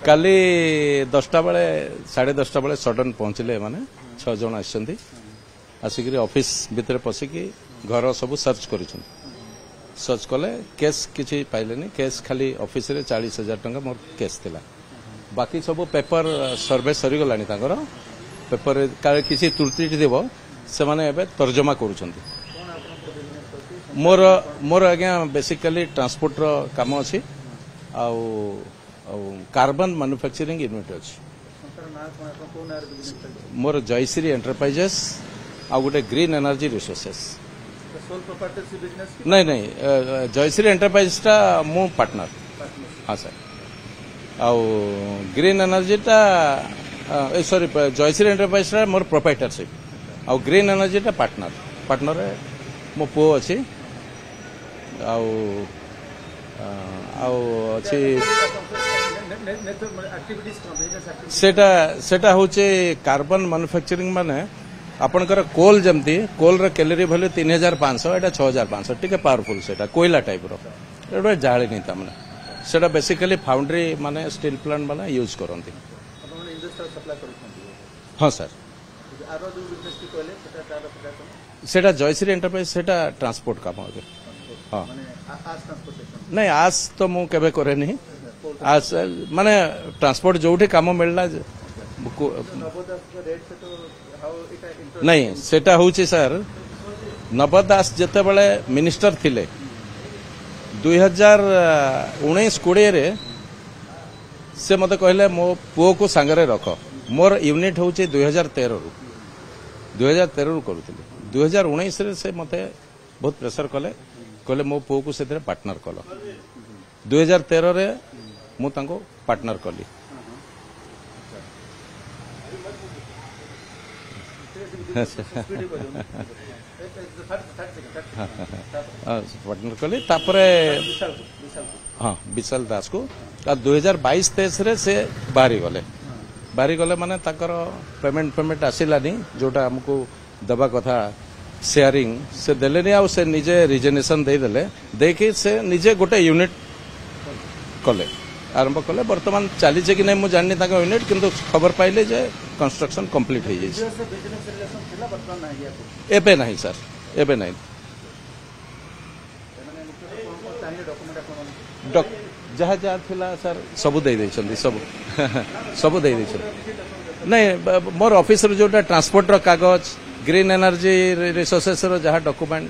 काली 10टा बेले 10:30 बेले सडन पहुंचले माने 6 जन आछंती आसिक ऑफिस भीतर पसिकी घर सब सर्च करिछन सर्च कले केस किछि पाइलेनी केस खाली ऑफिस रे 40,000 टंका मोर केस थिला बाकी सब पेपर सर्वे सरी गलानी तांगर पेपर काले किछि त्रुटि देबो से माने एबे तर्जमा करूछंती मोर आज्ञा बेसिकली ट्रांसपोर्ट रो काम अछि आ कार्बन मैन्युफैक्चरिंग यूनिट अच्छी मोर जयश्री एंटरप्राइजेस आ गोटे ग्रीन एनर्जी रिसोर्सेस नहीं नहीं जयश्री एंटरप्राइजेस टा मु पार्टनर हाँ सर आ ग्रीन एनर्जी टा सॉरी जयश्री एंटरप्राइजेस टा मोर प्रोप्राइटरशिप आ ग्रीन एनर्जी टा पार्टनर मो पो अच्छी सेटा होचे कार्बन मैन्युफैक्चरिंग माने आपनकर कोल जमती कोल रे कैलोरी वैल्यू 3500 एटा 6500 टिके पावरफुल सेटा कोयला टाइप रो एटा जाळे नै ता माने सेटा बेसिकली फाउंड्री माने स्टील प्लांट माने यूज करंती आपण इंडस्ट्रियल सप्लाई करछंती हां सर आरो जो बिजनेस की कहले सेटा जयश्री एंटरप्राइज सेटा ट्रांसपोर्ट काम होगे हां माने आज ट्रांसपोर्टेशन नहीं आज तो मु केबे करे नहीं आज माने ट्रांसपोर्ट जोठी काम मिलला नहीं सेटा होची सर नवद दास जते बेले मिनिस्टर थिले 2019-20 रे से मते कहले मो पुओ को संगरे रख मोर यूनिट होची 2013 रु करूथिले 2019 रे से मते बहुत प्रेशर कले कहले मो पुओ को सेते पार्टनर कलो 2013 रे मु तांको पार्टनर कली पार्टनर कली तापरे हाँ विशाल दास को 2022-23 रे से बाहरी गले माने ताकर पेमेंट आसिलानी जोटा हमको दबा कथा शेयरिंग से देलेनी आ से निजे रिजनेशन दे देले देखि से निजे गोटे यूनिट कले आरंभ कले वर्तमान चली कि नहीं मुझे जाननी यूनिट किंतु खबर पाइले जे कंस्ट्रक्शन कंप्लीट हो जाए एबे नहीं सर एबे नहीं जहाँ जहाँ थिला सर सबू दे देछंदी सबू दे देछंदी नहीं मोर ऑफिस रो जोटा ट्रांसपोर्ट रो कागज ग्रीन एनर्जी रिसोर्सेस रो जहाँ डॉक्यूमेंट